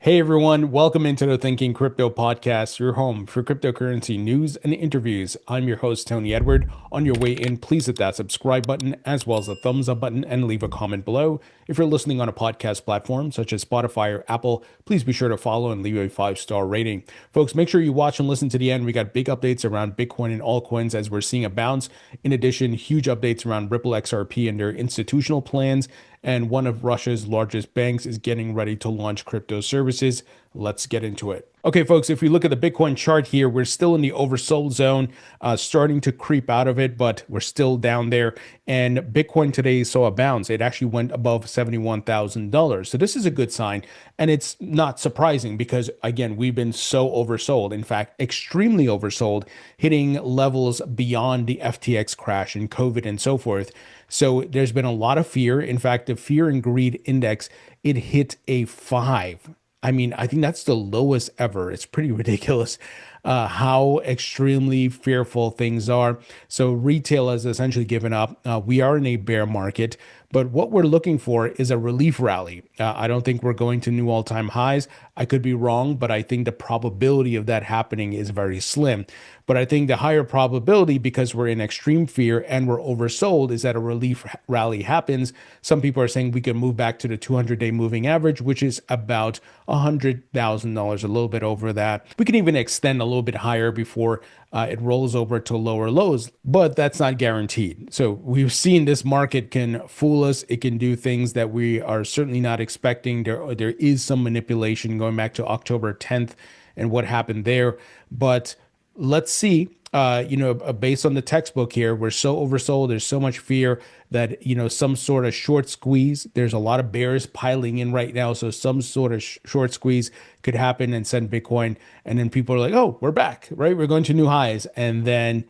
Hey everyone, welcome into the Thinking Crypto podcast, your home for cryptocurrency news and interviews. I'm your host, Tony Edward. On your way in, please hit that subscribe button as well as the thumbs up button and leave a comment below. If you're listening on a podcast platform such as Spotify or Apple, please be sure to follow and leave a 5-star rating. Folks, make sure you watch and listen to the end. We got big updates around Bitcoin and altcoins as we're seeing a bounce. In addition, huge updates around Ripple XRP and their institutional plans. And one of Russia's largest banks is getting ready to launch crypto services. Let's get into it. Okay, folks, if we look at the Bitcoin chart here, we're still in the oversold zone, starting to creep out of it, but we're still down there. And Bitcoin today saw a bounce. It actually went above $71,000. So this is a good sign. And it's not surprising because, again, we've been so oversold. In fact, extremely oversold, hitting levels beyond the FTX crash and COVID and so forth. So there's been a lot of fear. In fact, the fear and greed index, it hit a 5. I mean, I think that's the lowest ever. It's pretty ridiculous how extremely fearful things are. So retail has essentially given up. We are in a bear market, but what we're looking for is a relief rally. I don't think we're going to new all-time highs. I could be wrong, but I think the probability of that happening is very slim. But I think the higher probability, because we're in extreme fear and we're oversold, is that a relief rally happens. Some people are saying we can move back to the 200-day moving average, which is about $100,000, a little bit over that. We can even extend a little bit higher before it rolls over to lower lows, but that's not guaranteed. So we've seen this market can fool us. It can do things that we are certainly not expecting. There is some manipulation going back to October 10th and what happened there. But let's see, based on the textbook here, we're so oversold. There's so much fear that, some sort of short squeeze. There's a lot of bears piling in right now. So some sort of short squeeze could happen and send Bitcoin. And then people are like, oh, we're back, right? We're going to new highs. And then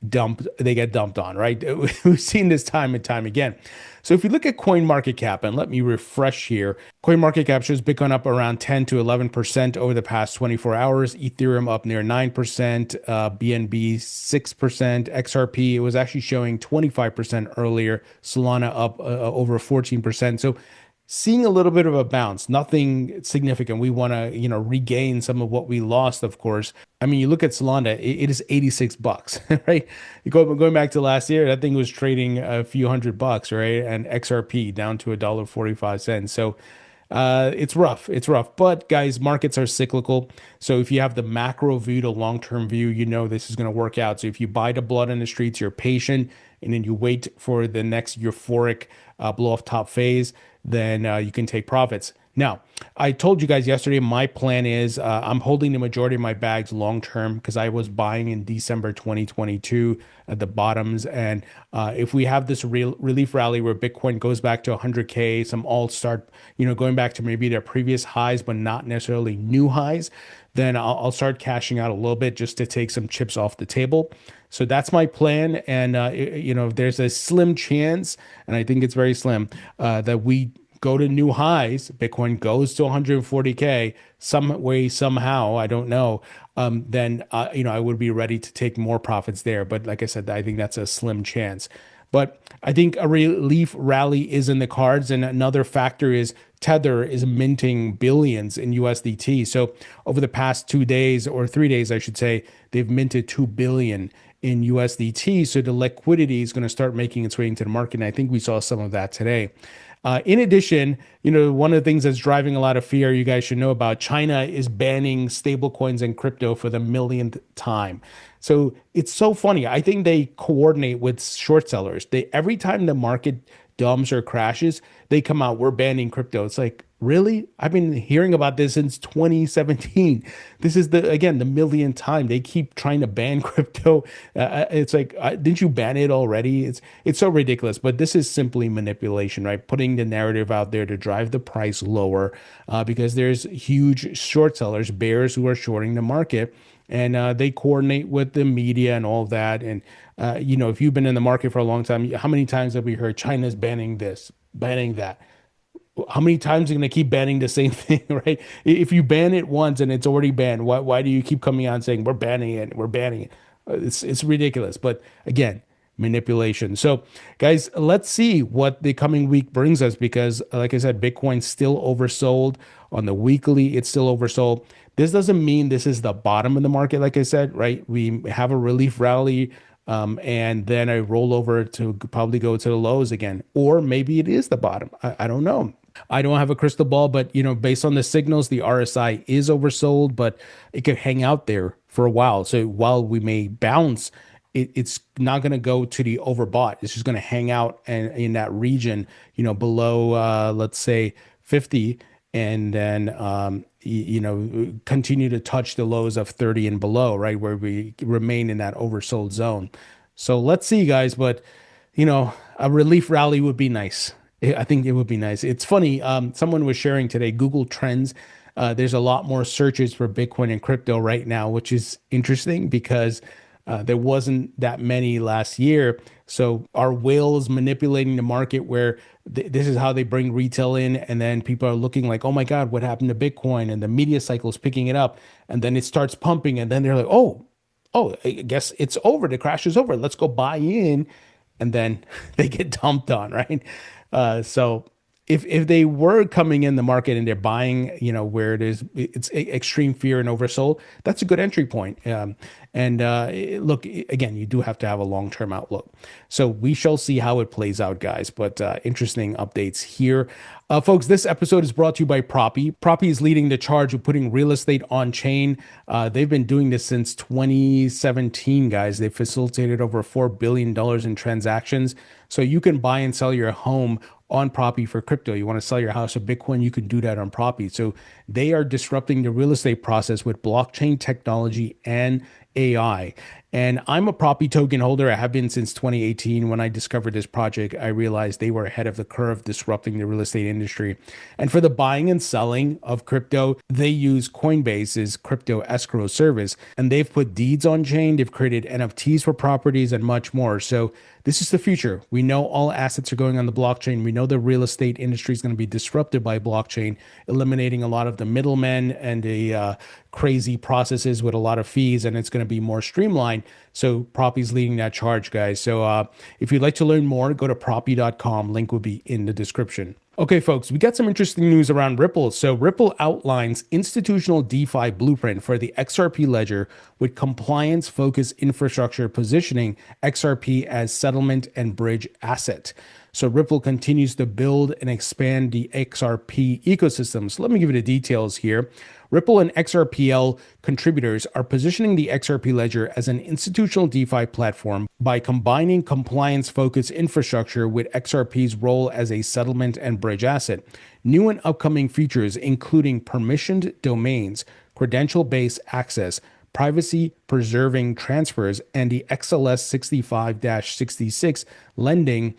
they get dumped on, right? We've seen this time and time again. So if you look at coin market cap, and let me refresh here, coin market cap shows Bitcoin up around 10 to 11% over the past 24 hours, Ethereum up near 9%, BNB 6%, XRP, it was actually showing 25% earlier, Solana up over 14%. So seeing a little bit of a bounce, nothing significant. We want to, regain some of what we lost, of course. I mean, you look at Solana, it is $86, right? Going back to last year, that thing was trading a few $100, right? And XRP down to $1.45. So it's rough. It's rough. But guys, markets are cyclical. So if you have the macro view to long-term view, this is going to work out. So if you buy the blood in the streets, you're patient, and then you wait for the next euphoric blow off top phase, then you can take profits. Now, I told you guys yesterday, my plan is I'm holding the majority of my bags long term because I was buying in December 2022 at the bottoms. And if we have this relief rally where Bitcoin goes back to 100K, some alts start, going back to maybe their previous highs, but not necessarily new highs, then I'll start cashing out a little bit just to take some chips off the table. So that's my plan. And, there's a slim chance, and I think it's very slim, that we go to new highs, Bitcoin goes to 140K some way, somehow, I don't know, then, I would be ready to take more profits there. But like I said, I think that's a slim chance. But I think a relief rally is in the cards. And another factor is Tether is minting billions in USDT. So over the past 2 days or 3 days, I should say, they've minted 2 billion in USDT. So the liquidity is going to start making its way into the market. And I think we saw some of that today. In addition, one of the things that's driving a lot of fear, you guys should know about, China is banning stablecoins and crypto for the millionth time. So it's so funny. I think they coordinate with short sellers. Every time the market dumps or crashes, they come out, we're banning crypto. It's like, really? I've been hearing about this since 2017. This is the millionth time they keep trying to ban crypto. It's like, didn't you ban it already? It's so ridiculous. But this is simply manipulation, right? Putting the narrative out there to drive the price lower because there's huge short sellers, bears who are shorting the market. And they coordinate with the media and all of that. And, if you've been in the market for a long time, how many times have we heard China's banning this, banning that? How many times are you going to keep banning the same thing, right? If you ban it once and it's already banned, why do you keep coming on saying we're banning it, we're banning it? It's ridiculous. But again, manipulation. So, guys, let's see what the coming week brings us because, like I said, Bitcoin's still oversold. On the weekly, it's still oversold. This doesn't mean this is the bottom of the market, like I said, right? We have a relief rally. And then I roll over to probably go to the lows again, or maybe it is the bottom. I don't know. I don't have a crystal ball, but based on the signals, the RSI is oversold, but it could hang out there for a while. So while we may bounce, it's not going to go to the overbought. It's just going to hang out and in that region, below, let's say 50, and then continue to touch the lows of 30 and below, right, where we remain in that oversold zone. So let's see, guys, but a relief rally would be nice. I think it would be nice. It's funny. Someone was sharing today Google Trends. There's a lot more searches for Bitcoin and crypto right now, which is interesting because there wasn't that many last year. So are whales manipulating the market where this is how they bring retail in, and then people are looking like, oh my God, what happened to Bitcoin? And the media cycle is picking it up, and then it starts pumping, and then they're like, oh, I guess it's over. The crash is over. Let's go buy in, and then they get dumped on, right? So if they were coming in the market and they're buying, where it's extreme fear and oversold, that's a good entry point. And look, again, you do have to have a long-term outlook. So we shall see how it plays out, guys. But interesting updates here. Folks, this episode is brought to you by Propy. Propy is leading the charge of putting real estate on chain. They've been doing this since 2017, guys. They've facilitated over $4 billion in transactions. So you can buy and sell your home on Propy for crypto. You want to sell your house for Bitcoin, you can do that on Propy. So they are disrupting the real estate process with blockchain technology and AI. And I'm a Propy token holder. I have been since 2018. When I discovered this project, I realized they were ahead of the curve disrupting the real estate industry. And for the buying and selling of crypto, they use Coinbase's crypto escrow service, and they've put deeds on chain. They've created NFTs for properties and much more. So this is the future. We know all assets are going on the blockchain. We know the real estate industry is going to be disrupted by blockchain, eliminating a lot of the middlemen and the crazy processes with a lot of fees, and it's going to be more streamlined. So Propy's leading that charge, guys. So if you'd like to learn more, go to propy.com. Link will be in the description. Okay, folks, we got some interesting news around Ripple. So Ripple outlines institutional DeFi blueprint for the XRP ledger with compliance-focused infrastructure, positioning XRP as settlement and bridge asset. So Ripple continues to build and expand the XRP ecosystem. So let me give you the details here. Ripple and XRPL contributors are positioning the XRP ledger as an institutional DeFi platform by combining compliance-focused infrastructure with XRP's role as a settlement and bridge asset. New and upcoming features including permissioned domains, credential-based access, privacy-preserving transfers, and the XLS 65-66 lending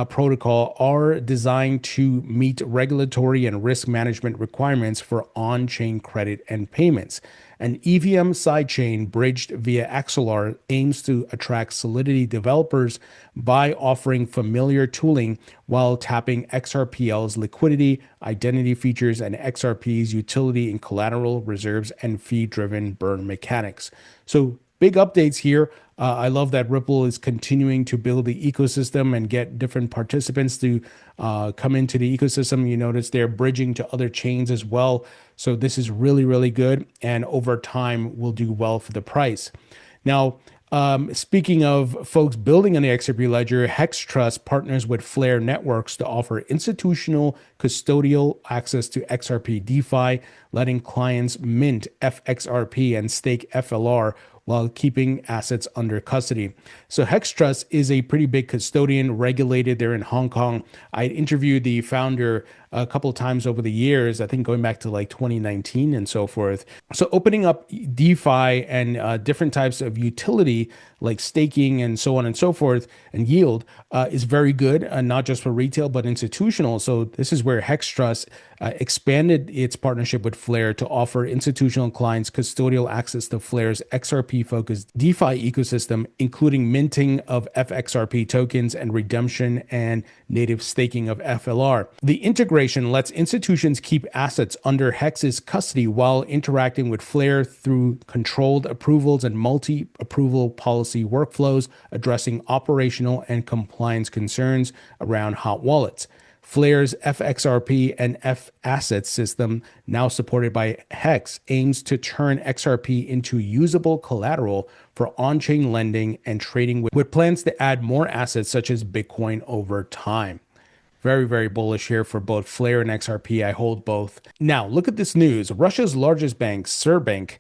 protocol are designed to meet regulatory and risk management requirements for on-chain credit and payments. An EVM sidechain bridged via XLR aims to attract Solidity developers by offering familiar tooling while tapping XRPL's liquidity, identity features, and XRP's utility in collateral, reserves, and fee-driven burn mechanics. So big updates here. I love that Ripple is continuing to build the ecosystem and get different participants to come into the ecosystem. You notice they're bridging to other chains as well. So this is really, really good. And over time will do well for the price. Now, speaking of folks building on the XRP ledger, Hex Trust partners with Flare Networks to offer institutional custodial access to XRP DeFi, letting clients mint FXRP and stake FLR while keeping assets under custody. So Hex Trust is a pretty big custodian, regulated. They're in Hong Kong. I interviewed the founder a couple of times over the years, I think going back to like 2019 and so forth. So opening up DeFi and different types of utility like staking and so on and so forth and yield is very good, not just for retail, but institutional. So this is where Hex Trust expanded its partnership with Flare to offer institutional clients custodial access to Flare's XRP-focused DeFi ecosystem, including minting of FXRP tokens and redemption and native staking of FLR. The integrated integration lets institutions keep assets under Hex's custody while interacting with Flare through controlled approvals and multi-approval policy workflows, addressing operational and compliance concerns around hot wallets. Flare's FXRP and F-Assets system, now supported by Hex, aims to turn XRP into usable collateral for on-chain lending and trading with plans to add more assets such as Bitcoin over time. Very, very bullish here for both Flare and XRP. I hold both. Now, look at this news. Russia's largest bank, Sberbank,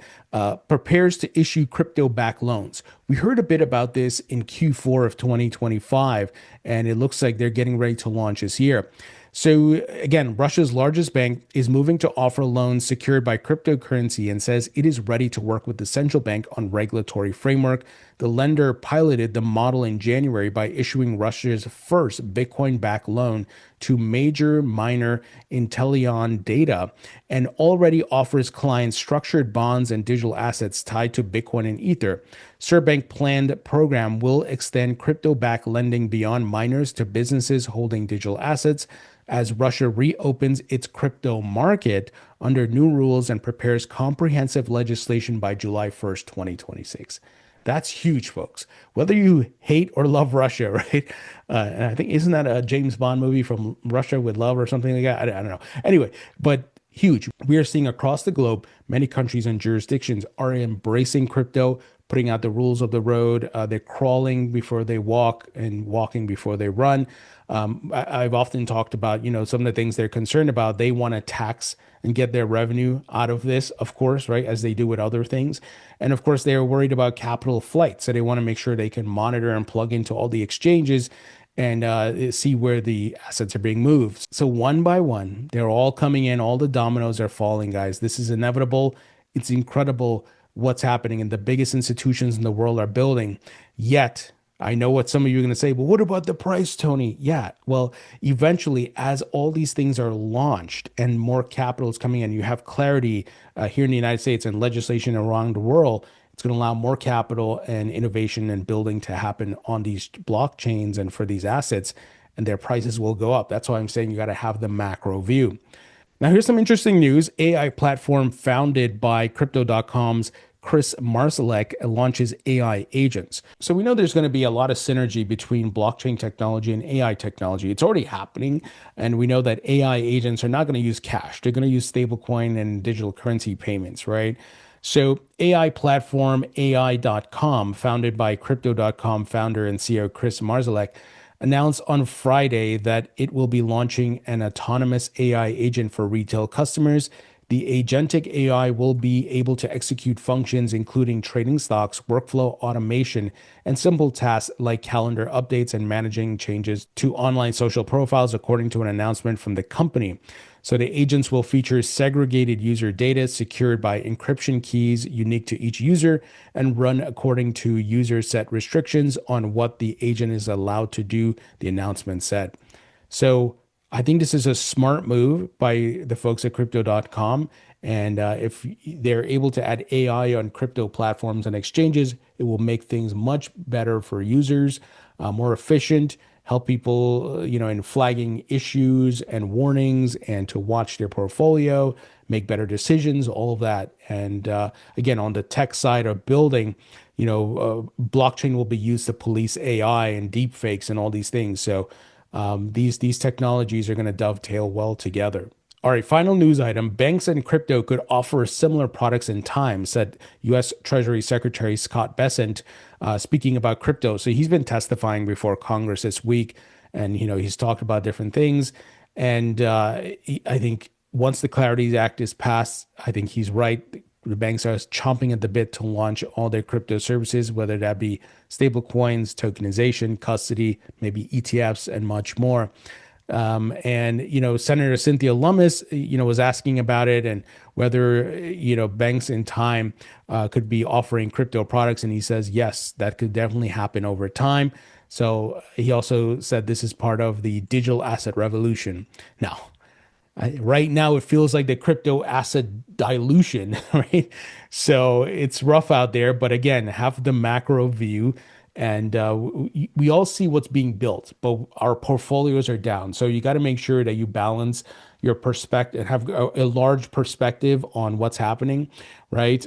prepares to issue crypto-backed loans. We heard a bit about this in Q4 of 2025, and it looks like they're getting ready to launch this year. So again, Russia's largest bank is moving to offer loans secured by cryptocurrency and says it is ready to work with the central bank on regulatory framework. The lender piloted the model in January by issuing Russia's first Bitcoin-backed loan to major miner Intelion Data and already offers clients structured bonds and digital assets tied to Bitcoin and Ether. Sberbank planned program will extend crypto-backed lending beyond miners to businesses holding digital assets as Russia reopens its crypto market under new rules and prepares comprehensive legislation by July 1st, 2026. That's huge, folks. Whether you hate or love Russia, right? And I think, isn't that a James Bond movie, From Russia with Love or something like that? I don't know. Anyway, but huge. We are seeing across the globe, many countries and jurisdictions are embracing crypto, putting out the rules of the road. They're crawling before they walk and walking before they run. I've often talked about, some of the things they're concerned about. They want to tax and get their revenue out of this, of course, right, as they do with other things. And of course, they're worried about capital flight. So they want to make sure they can monitor and plug into all the exchanges and see where the assets are being moved. So one by one, they're all coming in. All the dominoes are falling, guys. This is inevitable. It's incredible what's happening, and the biggest institutions in the world are building. Yet, I know what some of you are going to say, but what about the price, Tony? Yeah, well, eventually, as all these things are launched and more capital is coming in, you have clarity here in the United States and legislation around the world, it's going to allow more capital and innovation and building to happen on these blockchains and for these assets, and their prices will go up. That's why I'm saying you got to have the macro view. Now, here's some interesting news. AI platform founded by Crypto.com's Chris Marszalek launches AI agents. So we know there's going to be a lot of synergy between blockchain technology and AI technology. It's already happening. And we know that AI agents are not going to use cash. They're going to use stablecoin and digital currency payments, right? So AI platform AI.com, founded by Crypto.com founder and CEO Chris Marszalek, announced on Friday that it will be launching an autonomous AI agent for retail customers. The agentic AI will be able to execute functions including trading stocks, workflow automation, and simple tasks like calendar updates and managing changes to online social profiles, according to an announcement from the company. So the agents will feature segregated user data secured by encryption keys unique to each user and run according to user set restrictions on what the agent is allowed to do, the announcement said. So I think this is a smart move by the folks at Crypto.com. And if they're able to add AI on crypto platforms and exchanges, it will make things much better for users, more efficient, help people, in flagging issues and warnings and to watch their portfolio, make better decisions, all of that. And again, on the tech side of building, blockchain will be used to police AI and deep fakes and all these things. So these technologies are going to dovetail well together. All right, final news item. Banks and crypto could offer similar products in time, said U.S. Treasury Secretary Scott Bessent, speaking about crypto. So he's been testifying before Congress this week, and he's talked about different things. And I think once the Clarity Act is passed, I think he's right. The banks are chomping at the bit to launch all their crypto services, whether that be stable coins, tokenization, custody, maybe ETFs, and much more. And Senator Cynthia Lummis, was asking about it and whether, banks in time could be offering crypto products. And he says, yes, that could definitely happen over time. So he also said this is part of the digital asset revolution. Now, right now, it feels like the crypto asset dilution, right? So it's rough out there. But again, have the macro view And we all see what's being built, but our portfolios are down. So you got to make sure that you balance your perspective and have a large perspective on what's happening, right?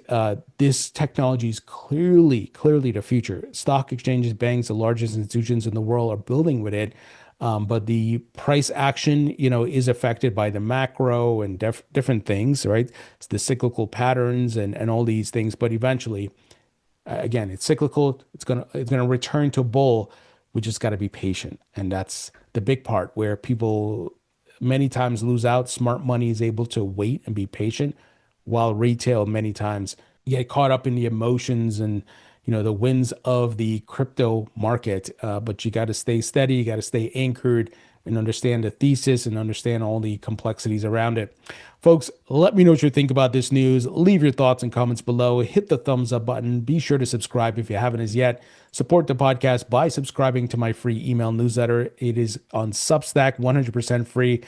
This technology is clearly the future. Stock exchanges, banks, the largest institutions in the world are building with it. But the price action, is affected by the macro and different things, right? It's the cyclical patterns and all these things. But eventually, again, it's cyclical. It's gonna return to bull. We just got to be patient, and that's the big part where people many times lose out. Smart money is able to wait and be patient, while retail many times get caught up in the emotions and the winds of the crypto market. But you got to stay steady. You got to stay anchored and understand the thesis and understand all the complexities around it. Folks, let me know what you think about this news. Leave your thoughts and comments below. Hit the thumbs up button. Be sure to subscribe if you haven't as yet. Support the podcast by subscribing to my free email newsletter. It is on Substack, 100% free.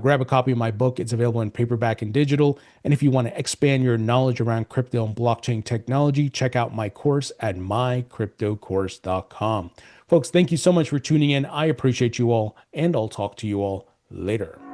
Grab a copy of my book. It's available in paperback and digital. And if you want to expand your knowledge around crypto and blockchain technology, check out my course at mycryptocourse.com. Folks, thank you so much for tuning in. I appreciate you all, and I'll talk to you all later.